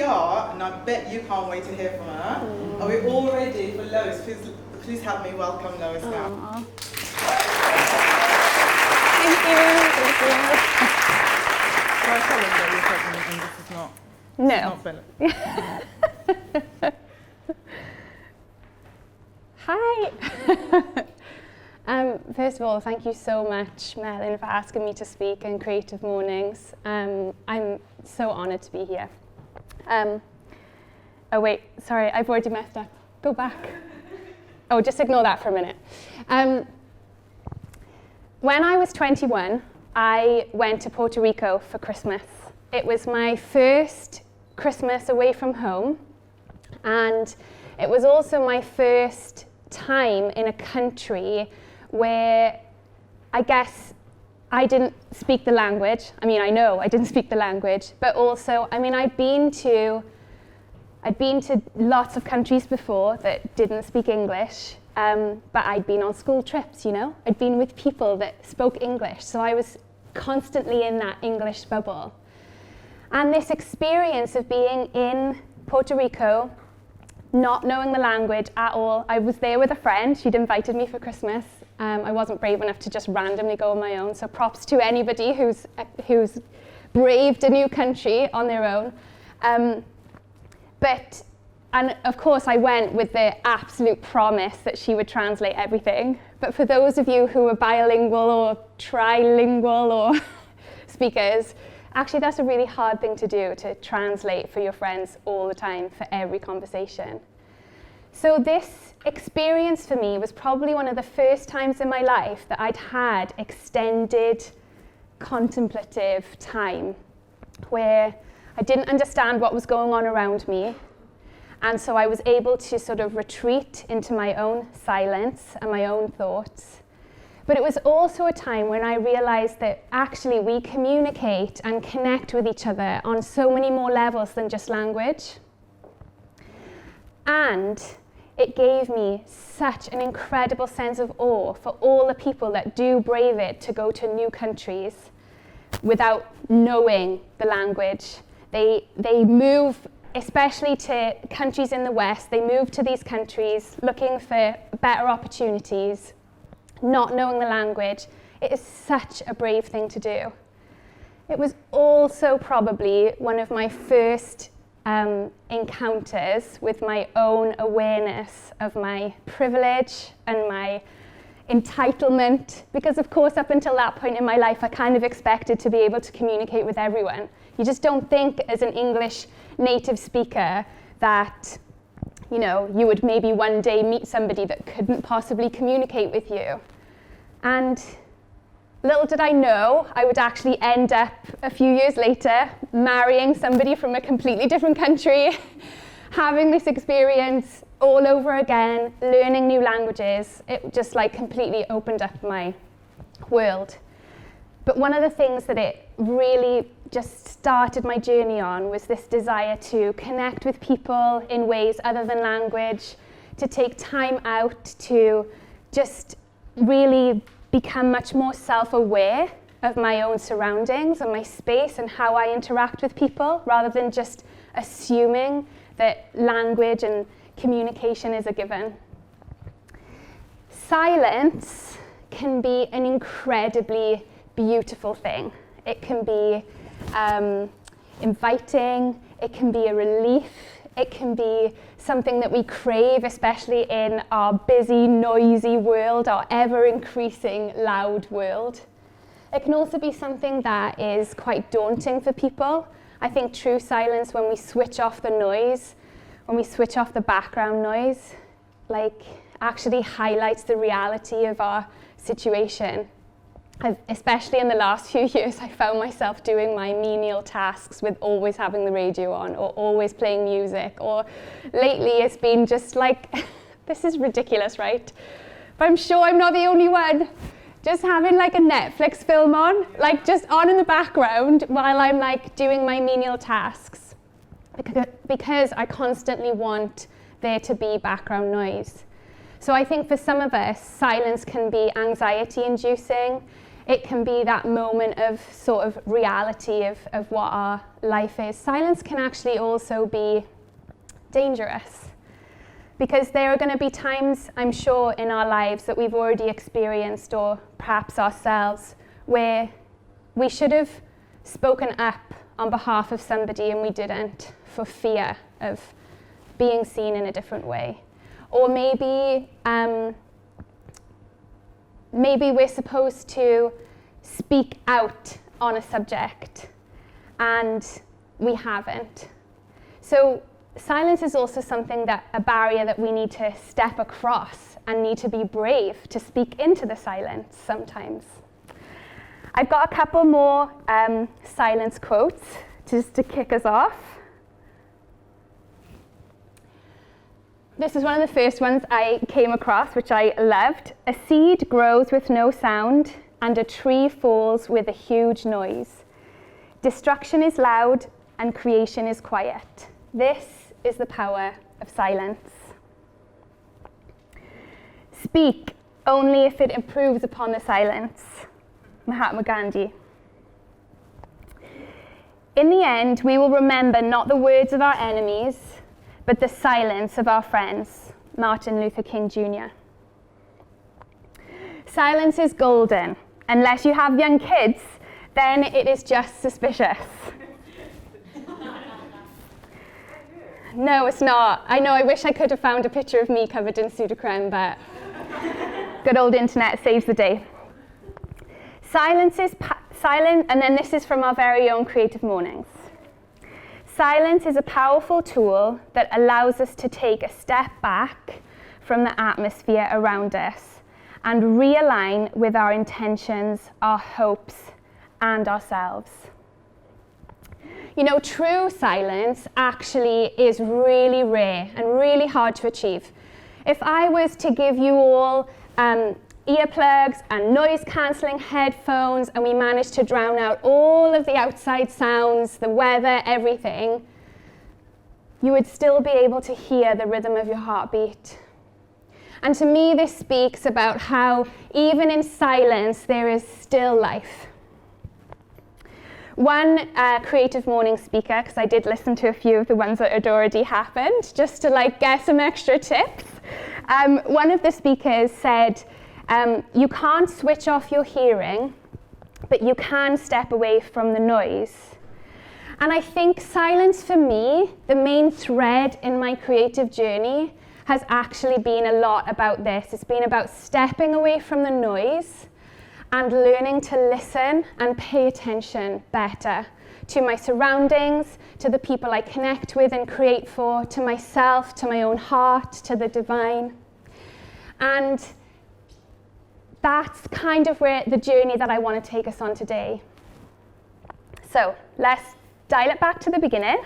are, and I bet you can't wait to hear from her. Are we all ready for Lois? Please help me welcome Lois now. Thank you. Can I tell them that you're pregnant and this is not? No. Hi. First of all, thank you so much, Melin, for asking me to speak in Creative Mornings. I'm so honoured to be here. Oh wait, sorry, I've already messed up. Go back. Oh, just ignore that for a minute. When I was 21, I went to Puerto Rico for Christmas. It was my first Christmas away from home, and it was also my first time in a country where I guess I didn't speak the language. I mean, I know I didn't speak the language, but also, I mean, I'd been to lots of countries before that didn't speak English, but I'd been on school trips, you know? I'd been with people that spoke English, so I was constantly in that English bubble. And this experience of being in Puerto Rico, not knowing the language at all. I was there with a friend. She'd invited me for Christmas. I wasn't brave enough to just randomly go on my own, so props to anybody who's braved a new country on their own. And of course I went with the absolute promise that she would translate everything. But for those of you who are bilingual or trilingual or speakers, actually that's a really hard thing to do, to translate for your friends all the time for every conversation. So this experience for me was probably one of the first times in my life that I'd had extended contemplative time where I didn't understand what was going on around me, and so I was able to sort of retreat into my own silence and my own thoughts. But it was also a time when I realized that actually we communicate and connect with each other on so many more levels than just language. And it gave me such an incredible sense of awe for all the people that do brave it to go to new countries without knowing the language. They move, especially to countries in the West, they move to these countries looking for better opportunities, not knowing the language. It is such a brave thing to do. It was also probably one of my first encounters with my own awareness of my privilege and my entitlement, because of course up until that point in my life I kind of expected to be able to communicate with everyone. You just don't think as an English native speaker that, you know, you would maybe one day meet somebody that couldn't possibly communicate with you. And little did I know, I would actually end up a few years later marrying somebody from a completely different country, having this experience all over again, learning new languages. It just like completely opened up my world. But one of the things that it really just started my journey on was this desire to connect with people in ways other than language, to take time out to just really become much more self-aware of my own surroundings and my space and how I interact with people, rather than just assuming that language and communication is a given. Silence can be an incredibly beautiful thing. It can be inviting, it can be a relief, it can be something that we crave, especially in our busy, noisy world, our ever-increasing loud world. It can also be something that is quite daunting for people. I think true silence, when we switch off the noise, when we switch off the background noise, like actually highlights the reality of our situation. Especially in the last few years, I found myself doing my menial tasks with always having the radio on or always playing music, or lately it's been just like, this is ridiculous, right? But I'm sure I'm not the only one. Just having like a Netflix film on, like just on in the background while I'm like doing my menial tasks, because I constantly want there to be background noise. So I think for some of us, silence can be anxiety inducing. It can be that moment of sort of reality of what our life is. Silence can actually also be dangerous, because there are going to be times, I'm sure, in our lives that we've already experienced, or perhaps ourselves, where we should have spoken up on behalf of somebody and we didn't, for fear of being seen in a different way. Or maybe we're supposed to speak out on a subject and we haven't. So silence is also something a barrier that we need to step across and need to be brave to speak into the silence sometimes. I've got a couple more silence quotes just to kick us off. This is one of the first ones I came across, which I loved. A seed grows with no sound, and a tree falls with a huge noise. Destruction is loud, and creation is quiet. This is the power of silence. Speak only if it improves upon the silence. Mahatma Gandhi. In the end, we will remember not the words of our enemies, but the silence of our friends. Martin Luther King Jr. Silence is golden. Unless you have young kids, then it is just suspicious. No, it's not. I know, I wish I could have found a picture of me covered in pseudocreme, but good old internet saves the day. Silence is silent, and then this is from our very own Creative Mornings. Silence is a powerful tool that allows us to take a step back from the atmosphere around us and realign with our intentions, our hopes, and ourselves. You know, true silence actually is really rare and really hard to achieve. If I was to give you all earplugs and noise-cancelling headphones, and we managed to drown out all of the outside sounds, the weather, everything, you would still be able to hear the rhythm of your heartbeat. And to me, this speaks about how even in silence, there is still life. One Creative Morning speaker, because I did listen to a few of the ones that had already happened, just to get some extra tips. One of the speakers said, you can't switch off your hearing, but you can step away from the noise. And I think silence for me, the main thread in my creative journey, has actually been a lot about this. It's been about stepping away from the noise and learning to listen and pay attention better to my surroundings, to the people I connect with and create for, to myself, to my own heart, to the divine. And that's kind of where the journey that I want to take us on today. So let's dial it back to the beginning.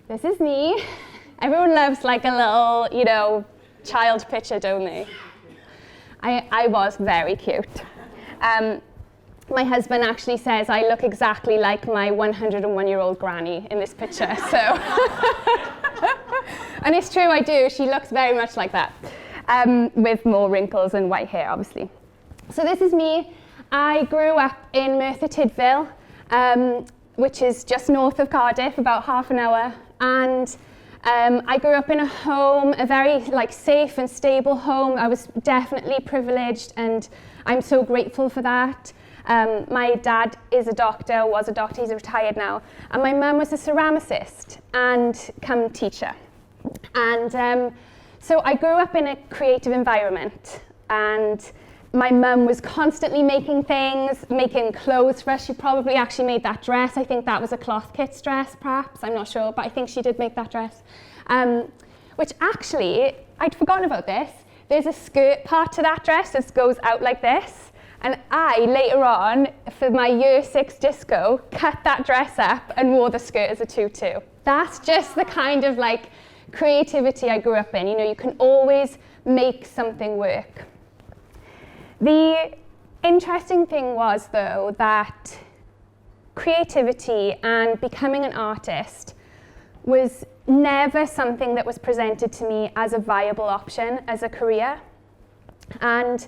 This is me. Everyone loves a little, child picture, don't they? I was very cute. My husband actually says I look exactly like my 101-year-old granny in this picture. So, and it's true, I do. She looks very much like that, with more wrinkles and white hair, obviously. So this is me. I grew up in Merthyr Tydfil, which is just north of Cardiff, about half an hour, and I grew up in a home, a very safe and stable home. I was definitely privileged, and I'm so grateful for that. My dad is a doctor, was a doctor, he's retired now, and my mum was a ceramicist and come teacher. And so I grew up in a creative environment, and my mum was constantly making things, making clothes for us. She probably actually made that dress. I think that was a Cloth Kits dress, perhaps. I'm not sure, but I think she did make that dress. Which actually, I'd forgotten about this. There's a skirt part to that dress that goes out like this. And I, later on, for my year 6 disco, cut that dress up and wore the skirt as a tutu. That's just the kind of creativity I grew up in. You can always make something work. The interesting thing was, though, that creativity and becoming an artist was never something that was presented to me as a viable option as a career. And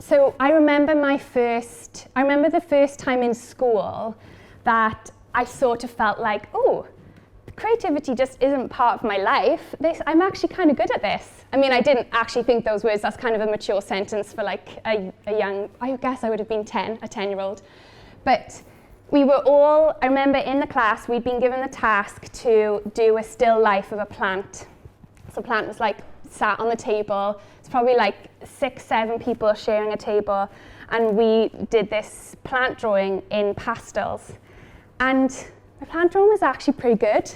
so I remember the first time in school that I sort of felt like, oh, creativity just isn't part of my life. I'm actually kind of good at this. I mean, I didn't actually think those words. That's kind of a mature sentence for like a young, I guess I would have been 10, a 10-year-old. But we were all, I remember in the class, we'd been given the task to do a still life of a plant. So the plant was like sat on the table. It's probably like 6, 7 people sharing a table. And we did this plant drawing in pastels. And the plant drawing was actually pretty good.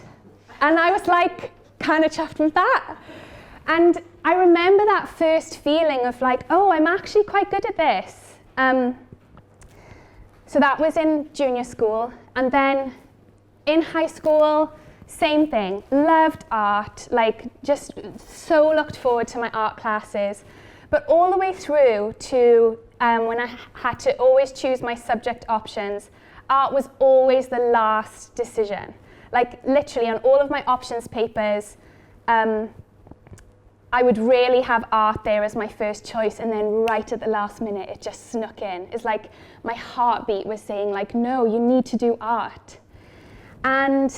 And I was like, kind of chuffed with that. And I remember that first feeling of like, oh, I'm actually quite good at this. So that was in junior school. And then in high school, same thing. Loved art, like just so looked forward to my art classes. But all the way through to when I had to always choose my subject options, art was always the last decision. Like literally on all of my options papers, I would rarely have art there as my first choice, and then right at the last minute it just snuck in. It's like my heartbeat was saying like, no, you need to do art. And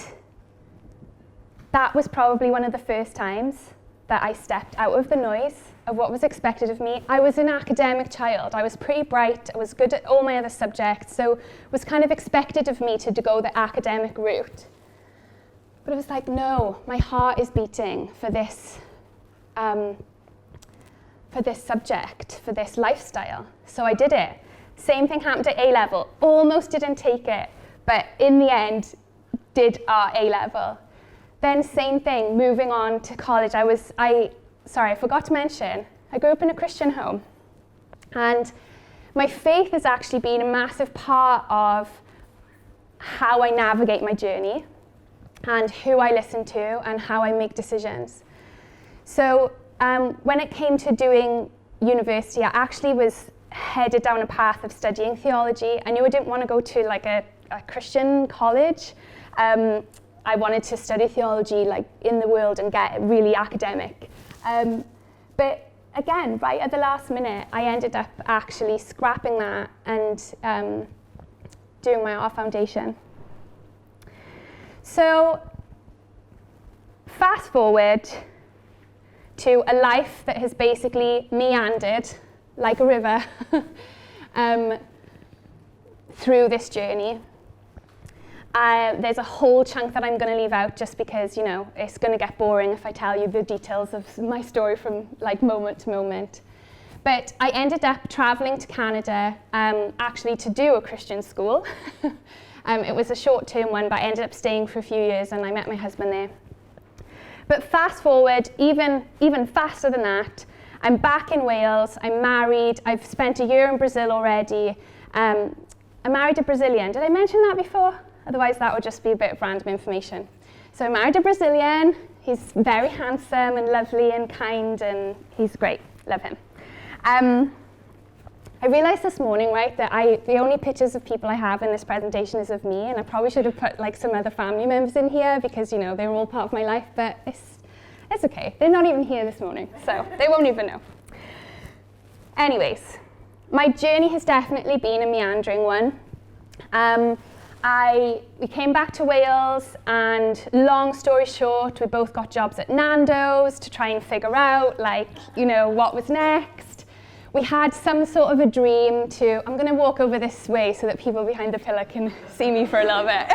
that was probably one of the first times that I stepped out of the noise of what was expected of me. I was an academic child. I was pretty bright. I was good at all my other subjects, so it was kind of expected of me to go the academic route. But it was like, no, my heart is beating for this subject, for this lifestyle. So I did it. Same thing happened at A-level. Almost didn't take it, but in the end, did our A-level. Then same thing, moving on to college. I forgot to mention, I grew up in a Christian home. And my faith has actually been a massive part of how I navigate my journey and who I listen to and how I make decisions. So when it came to doing university, I actually was headed down a path of studying theology. I knew I didn't want to go to like a Christian college. I wanted to study theology like in the world and get really academic. But again, right at the last minute, I ended up actually scrapping that and doing my art foundation. So fast forward to a life that has basically meandered like a river through this journey. There's a whole chunk that I'm going to leave out just because, you know, it's going to get boring if I tell you the details of my story from like moment to moment. But I ended up traveling to Canada actually to do a Christian school. It was a short-term one, but I ended up staying for a few years and I met my husband there. But fast forward, even faster than that, I'm back in Wales, I'm married, I've spent a year in Brazil already. I married a Brazilian. Did I mention that before? Otherwise that would just be a bit of random information. So I married a Brazilian. He's very handsome and lovely and kind and he's great, love him. I realized this morning, right, that the only pictures of people I have in this presentation is of me, and I probably should have put like some other family members in here because, you know, they're all part of my life, but it's okay. They're not even here this morning, so they won't even know. Anyways, my journey has definitely been a meandering one. We came back to Wales, and long story short, we both got jobs at Nando's to try and figure out, like, you know, what was next. We had some sort of a dream to, I'm going to walk over this way so that people behind the pillar can see me for a little bit.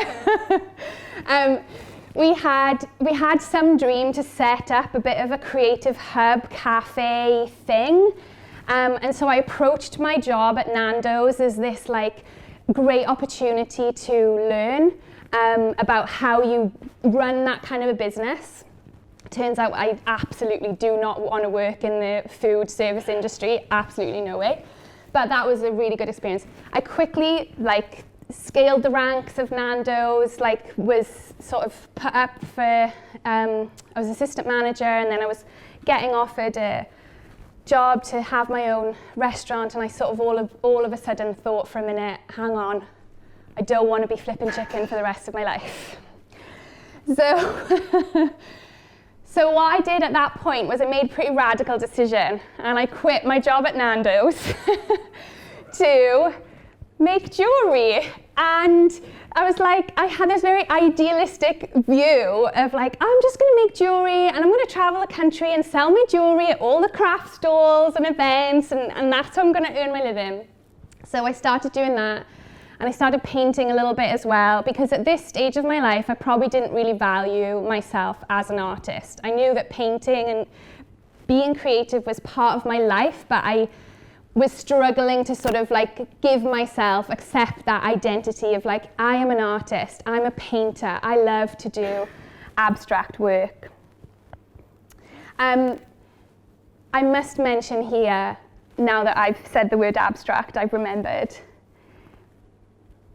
We had some dream to set up a bit of a creative hub cafe thing. And so I approached my job at Nando's as this like great opportunity to learn about how you run that kind of a business. Turns out I absolutely do not want to work in the food service industry, absolutely no way. But that was a really good experience. I quickly like scaled the ranks of Nando's, like was sort of put up for, I was assistant manager, and then I was getting offered a job to have my own restaurant, and I sort of all of a sudden thought for a minute, hang on, I don't want to be flipping chicken for the rest of my life. So what I did at that point was I made a pretty radical decision, and I quit my job at Nando's to make jewellery. And I was like, I had this very idealistic view of like, I'm just going to make jewellery and I'm going to travel the country and sell my jewellery at all the craft stalls and events, and that's how I'm going to earn my living. So I started doing that, and I started painting a little bit as well, because at this stage of my life I probably didn't really value myself as an artist. I knew that painting and being creative was part of my life, but I was struggling to sort of like give myself, accept that identity of like, I am an artist, I'm a painter, I love to do abstract work. I must mention here, now that I've said the word abstract, I've remembered,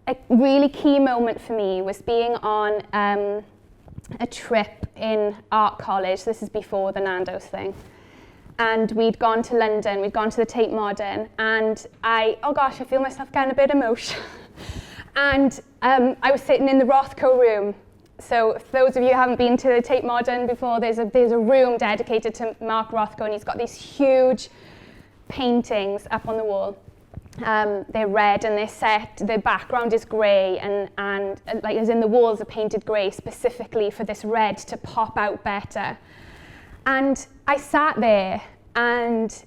a really key moment for me was being on a trip in art college. This is before the Nando's thing. And we'd gone to London, we'd gone to the Tate Modern, and oh gosh, I feel myself getting a bit emotional. And I was sitting in the Rothko room. So for those of you who haven't been to the Tate Modern before, there's a room dedicated to Mark Rothko, and he's got these huge paintings up on the wall. They're red and they're set, the background is grey, and like as in the walls are painted grey specifically for this red to pop out better. And I sat there, and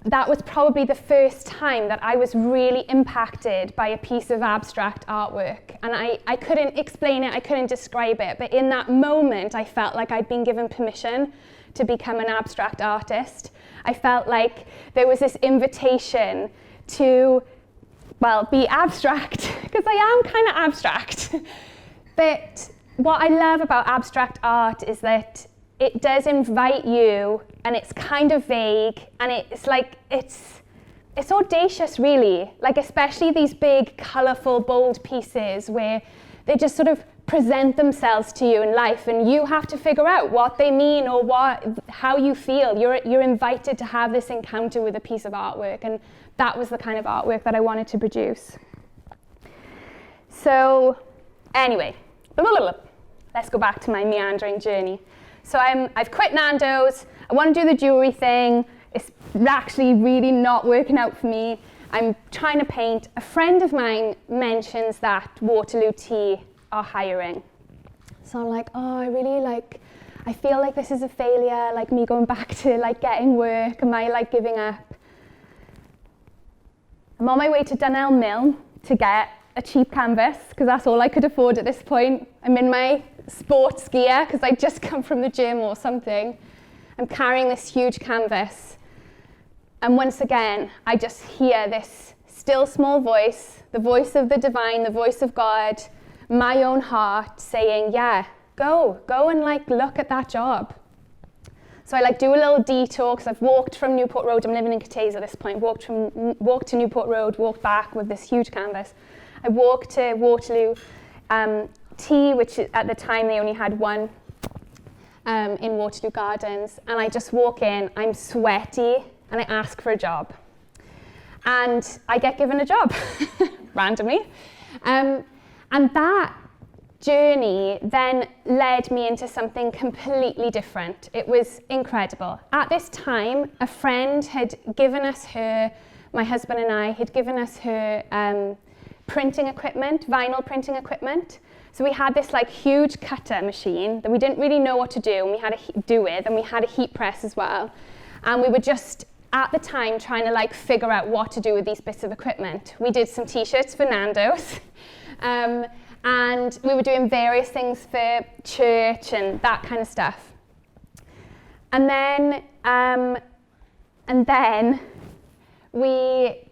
that was probably the first time that I was really impacted by a piece of abstract artwork. And I couldn't explain it, I couldn't describe it, but in that moment I felt like I'd been given permission to become an abstract artist. I felt like there was this invitation to, well, be abstract, because I am kind of abstract. But what I love about abstract art is that it does invite you, and it's kind of vague, and it's like, it's audacious really, like especially these big, colourful, bold pieces where they just sort of present themselves to you in life, and you have to figure out what they mean or how you feel. You're invited to have this encounter with a piece of artwork, and that was the kind of artwork that I wanted to produce. So anyway, let's go back to my meandering journey. So I've quit Nando's, I want to do the jewellery thing, it's actually really not working out for me. I'm trying to paint. A friend of mine mentions that Waterloo Tea are hiring. So I'm like, oh, I feel like this is a failure, like me going back to like getting work, am I like giving up? I'm on my way to Dunelm Mill to get a cheap canvas, because that's all I could afford at this point. I'm in my sports gear, because I'd just come from the gym or something. I'm carrying this huge canvas. And once again, I just hear this still small voice, the voice of the divine, the voice of God, my own heart saying, yeah, go and like look at that job. So I like do a little detour, because I've walked from Newport Road, I'm living in Cathays at this point, walked to Newport Road, walked back with this huge canvas. I walked to Waterloo Tea, which at the time they only had one in Waterloo Gardens, and I just walk in, I'm sweaty, and I ask for a job. And I get given a job, randomly. And that journey then led me into something completely different. It was incredible. At this time, a friend had given us my husband and I had given us her printing equipment, vinyl printing equipment. So we had this like huge cutter machine that we didn't really know what to do, and we had to do with, and we had a heat press as well. And we were just at the time trying to like figure out what to do with these bits of equipment. We did some t-shirts for Nando's, and we were doing various things for church and that kind of stuff. And then we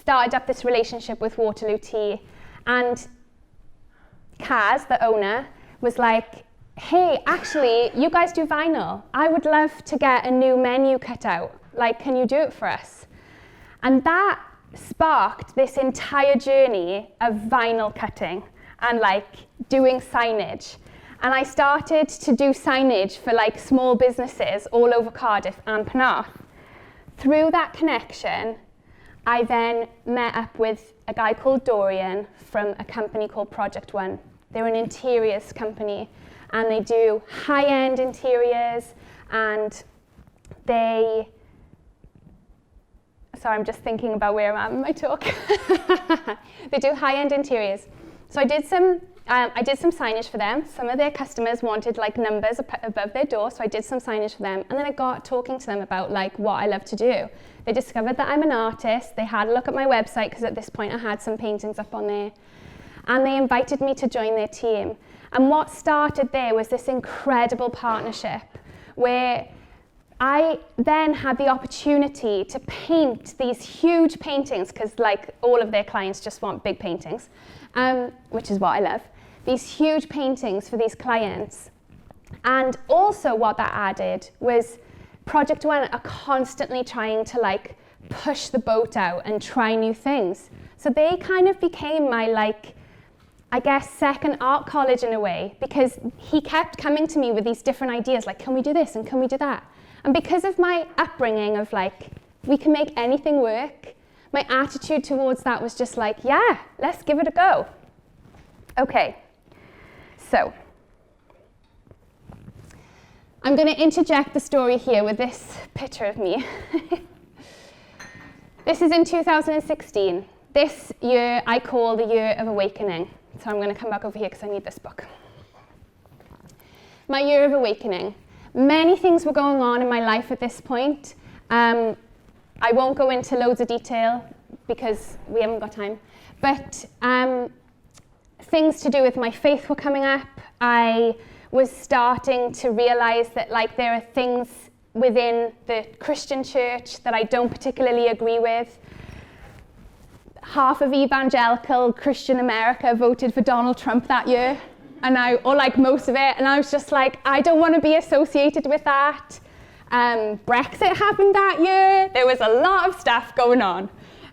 started up this relationship with Waterloo Tea, and Kaz, the owner, was like, hey, actually, you guys do vinyl. I would love to get a new menu cut out. Like, can you do it for us? And that sparked this entire journey of vinyl cutting and like doing signage. And I started to do signage for like small businesses all over Cardiff and Penarth. Through that connection, I then met up with a guy called Dorian from a company called Project One. They're an interiors company, and they do high-end interiors, and they... Sorry, I'm just thinking about where I'm at in my talk. They do high-end interiors. So I did some signage for them. Some of their customers wanted like numbers above their door, so I did some signage for them. And then I got talking to them about like what I love to do. They discovered that I'm an artist. They had a look at my website, because at this point I had some paintings up on there. And they invited me to join their team. And what started there was this incredible partnership where I then had the opportunity to paint these huge paintings, because like all of their clients just want big paintings, which is what I love. These huge paintings for these clients. And also what that added was Project One are constantly trying to like push the boat out and try new things. So they kind of became my like, I guess, second art college in a way, because he kept coming to me with these different ideas, like, can we do this and can we do that? And because of my upbringing of like, we can make anything work, my attitude towards that was just like, yeah, let's give it a go. Okay, so I'm going to interject the story here with this picture of me. This is in 2016. This year I call the year of awakening. So I'm going to come back over here because I need this book. My year of awakening. Many things were going on in my life at this point. I won't go into loads of detail because we haven't got time. But things to do with my faith were coming up. I was starting to realize that like there are things within the Christian church that I don't particularly agree with. Half of evangelical Christian America voted for Donald Trump that year. Or like most of it, and I was just like, I don't want to be associated with that. Brexit happened that year. There was a lot of stuff going on.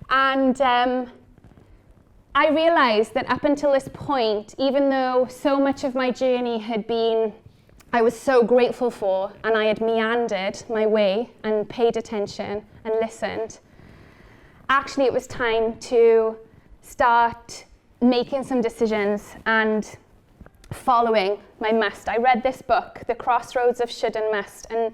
And I realized that up until this point, even though so much of my journey had been, I was so grateful for, and I had meandered my way and paid attention and listened, actually it was time to start making some decisions and following my must. I read this book, The Crossroads of Should and Must, and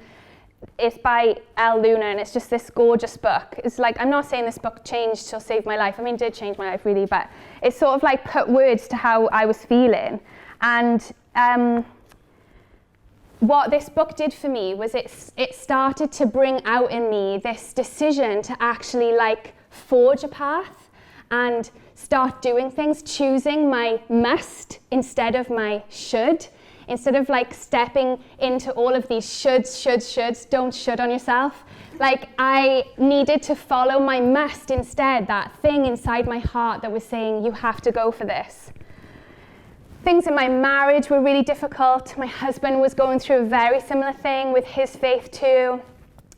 it's by L. Luna, and it's just this gorgeous book. It's like, I'm not saying this book changed or saved my life. I mean, it did change my life really, but it sort of like put words to how I was feeling. And what this book did for me was it started to bring out in me this decision to actually like forge a path and start doing things, choosing my must instead of my should, instead of like stepping into all of these shoulds, don't should on yourself. Like I needed to follow my must instead, that thing inside my heart that was saying, you have to go for this. Things in my marriage were really difficult. My husband was going through a very similar thing with his faith too.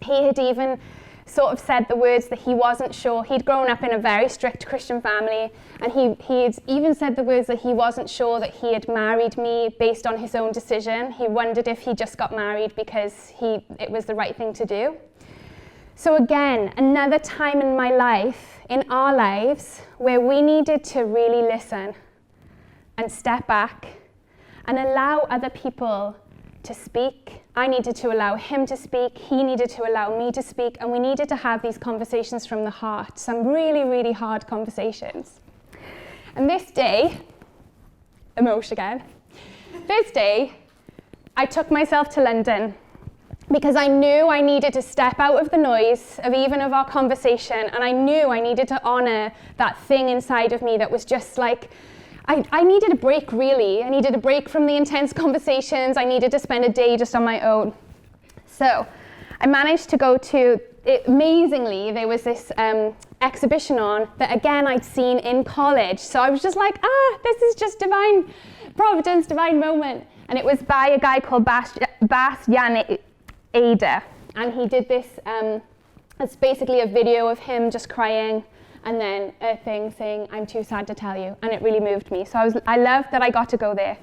He had even sort of said the words that he wasn't sure. He'd grown up in a very strict Christian family, and he had even said the words that he wasn't sure that he had married me based on his own decision. He wondered if he just got married because it was the right thing to do. So again, another time in my life, in our lives, where we needed to really listen and step back and allow other people to speak. I needed to allow him to speak, he needed to allow me to speak, and we needed to have these conversations from the heart, some really, really hard conversations. And this day, emotion again, this day, I took myself to London because I knew I needed to step out of the noise of even of our conversation, and I knew I needed to honor that thing inside of me that was just like, I needed a break, really. I needed a break from the intense conversations. I needed to spend a day just on my own. So I managed to go to, amazingly, there was this exhibition on that, again, I'd seen in college. So I was just like, this is just divine providence, divine moment. And it was by a guy called Bastian Ada. And he did this, it's basically a video of him just crying, and then a thing saying, I'm too sad to tell you. And it really moved me. So I loved that I got to go there.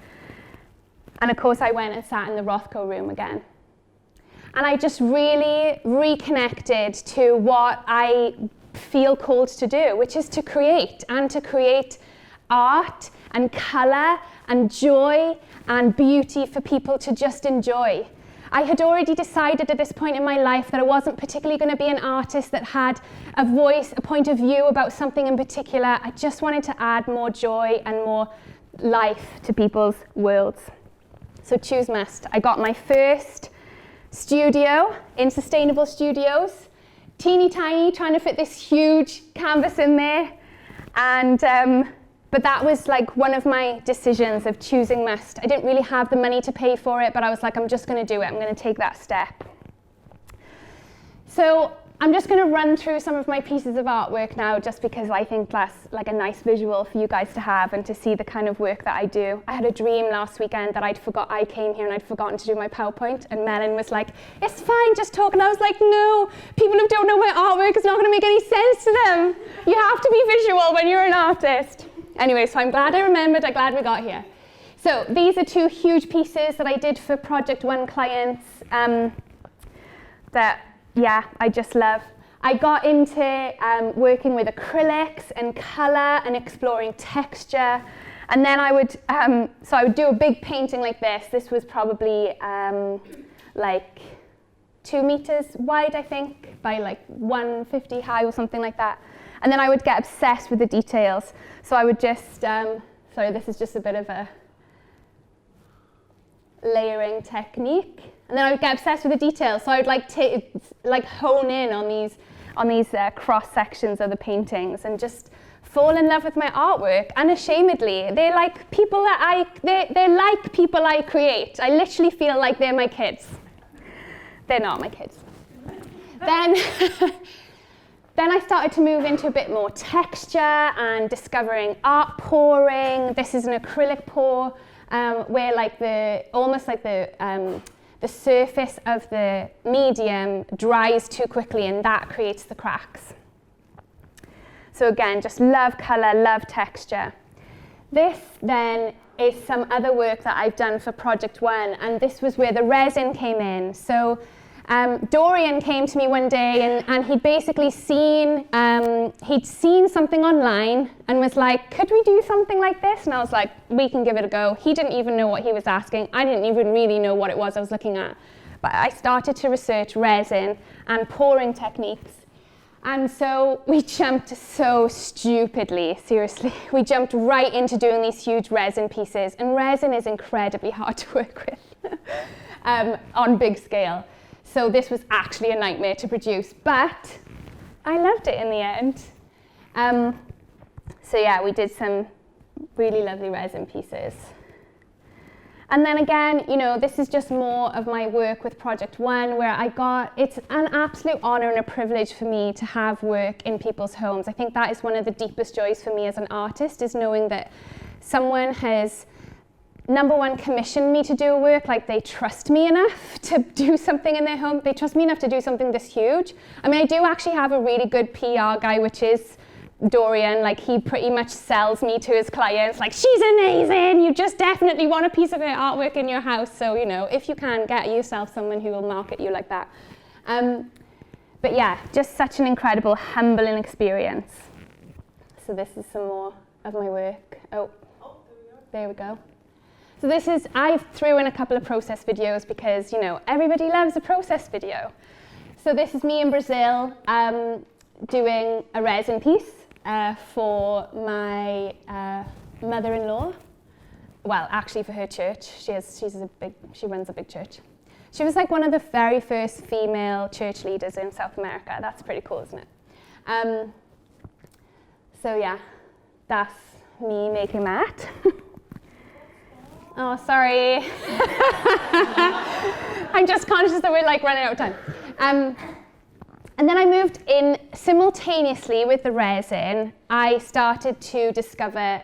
And of course I went and sat in the Rothko room again. And I just really reconnected to what I feel called to do, which is to create, and to create art and colour and joy and beauty for people to just enjoy. I had already decided at this point in my life that I wasn't particularly going to be an artist that had a voice, a point of view about something in particular. I just wanted to add more joy and more life to people's worlds. So choose must. I got my first studio in Sustainable Studios. Teeny tiny, trying to fit this huge canvas in there. And but that was like one of my decisions of choosing must. I didn't really have the money to pay for it, but I was like, I'm just going to do it. I'm going to take that step. So I'm just going to run through some of my pieces of artwork now, just because I think that's like a nice visual for you guys to have and to see the kind of work that I do. I had a dream last weekend that I came here and I'd forgotten to do my PowerPoint, and Melon was like, it's fine, just talk. And I was like, no, people who don't know my artwork, it's not going to make any sense to them. You have to be visual when you're an artist. Anyway, so I'm glad I remembered, I'm glad we got here. So these are two huge pieces that I did for Project One clients that, yeah, I just love. I got into working with acrylics and colour and exploring texture. And then I would, so I would do a big painting like this. This was probably like 2 meters wide, I think, by like 150 high or something like that. And then I would get obsessed with the details. So I would just, sorry, this is just a bit of a layering technique. And then I would get obsessed with the details. So I would like hone in on these cross sections of the paintings and just fall in love with my artwork. Unashamedly, they're like people I create. I literally feel like they're my kids. They're not my kids. Then I started to move into a bit more texture and discovering art pouring. This is an acrylic pour where almost like the surface of the medium dries too quickly, and that creates the cracks. So again, just love colour, love texture. This then is some other work that I've done for Project One, and this was where the resin came in. So Dorian came to me one day and he'd basically seen something online and was like, could we do something like this? And I was like, we can give it a go. He didn't even know what he was asking. I didn't even really know what it was I was looking at. But I started to research resin and pouring techniques. And so we jumped so stupidly, seriously. We jumped right into doing these huge resin pieces. And resin is incredibly hard to work with on big scale. So this was actually a nightmare to produce, but I loved it in the end. So yeah, we did some really lovely resin pieces. And then again, you know, this is just more of my work with Project One, where it's an absolute honor and a privilege for me to have work in people's homes. I think that is one of the deepest joys for me as an artist, is knowing that someone has, number one, commissioned me to do work, like they trust me enough to do something in their home. They trust me enough to do something this huge. I mean, I do actually have a really good PR guy, which is Dorian. Like, he pretty much sells me to his clients, like, she's amazing, you just definitely want a piece of her artwork in your house. So, you know, if you can, get yourself someone who will market you like that. But yeah, just such an incredible, humbling experience. So this is some more of my work. Oh, there we go. So this is, I threw in a couple of process videos because, you know, everybody loves a process video. So this is me in Brazil doing a resin piece for my mother-in-law. Well, actually for her church. She runs a big church. She was like one of the very first female church leaders in South America. That's pretty cool, isn't it? So yeah, that's me making that. Oh, sorry. I'm just conscious that we're like running out of time. And then I moved in simultaneously with the resin. I started to discover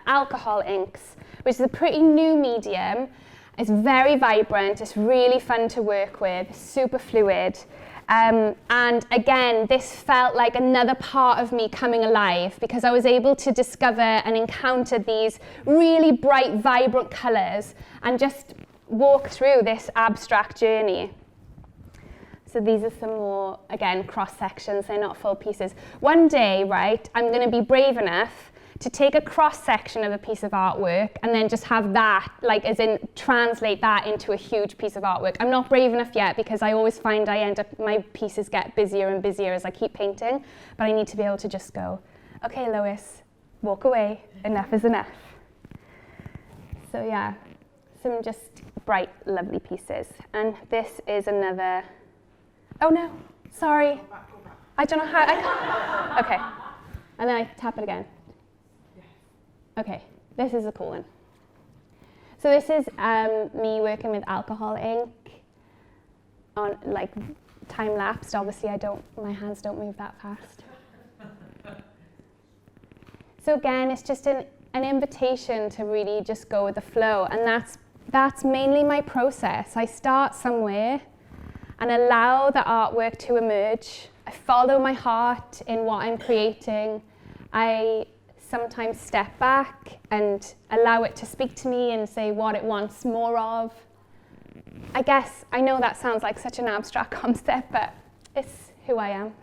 alcohol inks, which is a pretty new medium. It's very vibrant, it's really fun to work with, super fluid. And again, this felt like another part of me coming alive, because I was able to discover and encounter these really bright, vibrant colours and just walk through this abstract journey. So these are some more, again, cross sections, they're not full pieces. One day, right, I'm going to be brave enough to take a cross section of a piece of artwork and then just have that, like as in translate that into a huge piece of artwork. I'm not brave enough yet because I always find my pieces get busier and busier as I keep painting, but I need to be able to just go, okay, Lois, walk away, enough is enough. So yeah, some just bright, lovely pieces. And this is another, oh no, sorry. Go back. I don't know how, okay. And then I tap it again. Okay, this is a cool one. So this is me working with alcohol ink on like time-lapsed. Obviously my hands don't move that fast. So again, it's just an invitation to really just go with the flow, and that's mainly my process. I start somewhere and allow the artwork to emerge. I follow my heart in what I'm creating. I sometimes step back and allow it to speak to me and say what it wants more of. I guess I know that sounds like such an abstract concept, but it's who I am.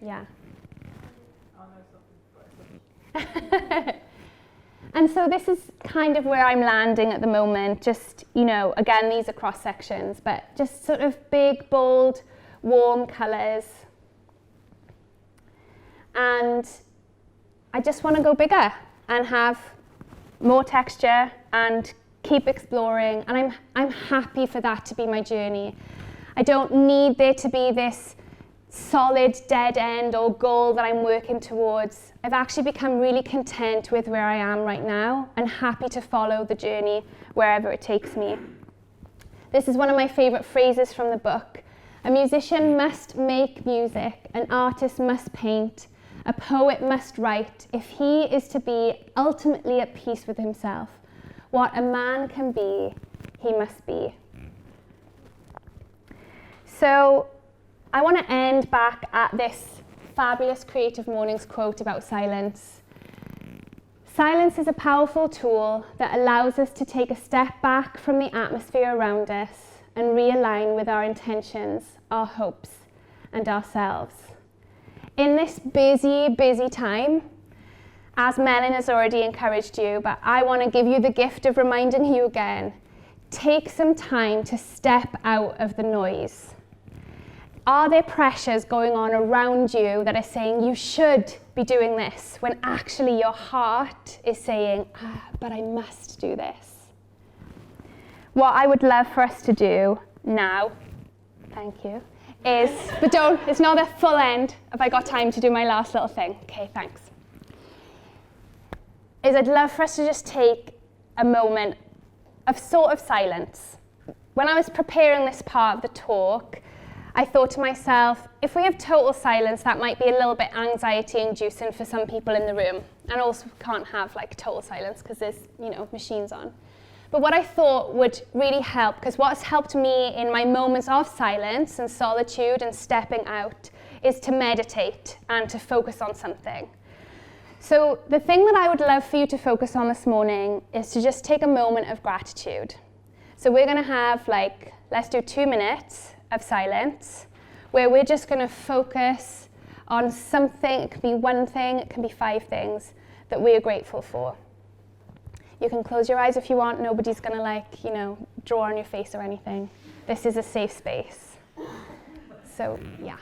Yeah. And so this is kind of where I'm landing at the moment. Just, you know, again, these are cross sections, but just sort of big, bold, warm colours. And I just want to go bigger and have more texture and keep exploring. And I'm happy for that to be my journey. I don't need there to be this solid dead end or goal that I'm working towards. I've actually become really content with where I am right now and happy to follow the journey wherever it takes me. This is one of my favourite phrases from the book. A musician must make music, an artist must paint, a poet must write if he is to be ultimately at peace with himself. What a man can be, he must be. So I want to end back at this fabulous Creative Mornings quote about silence. Silence is a powerful tool that allows us to take a step back from the atmosphere around us and realign with our intentions, our hopes, and ourselves. In this busy, busy time, as Melon has already encouraged you, but I want to give you the gift of reminding you again, take some time to step out of the noise. Are there pressures going on around you that are saying you should be doing this when actually your heart is saying, but I must do this? What I would love for us to do now, thank you, is, but it's not the full end. Have I got time to do my last little thing? Okay, thanks. Is I'd love for us to just take a moment of sort of silence. When I was preparing this part of the talk, I thought to myself, if we have total silence, that might be a little bit anxiety-inducing for some people in the room. And also can't have like total silence because there's, machines on. But what I thought would really help, because what's helped me in my moments of silence and solitude and stepping out, is to meditate and to focus on something. So the thing that I would love for you to focus on this morning is to just take a moment of gratitude. So we're going to have let's do 2 minutes of silence, where we're just going to focus on something. It could be one thing, it can be 5 things that we are grateful for. You can close your eyes if you want. Nobody's going to draw on your face or anything. This is a safe space. So, yeah.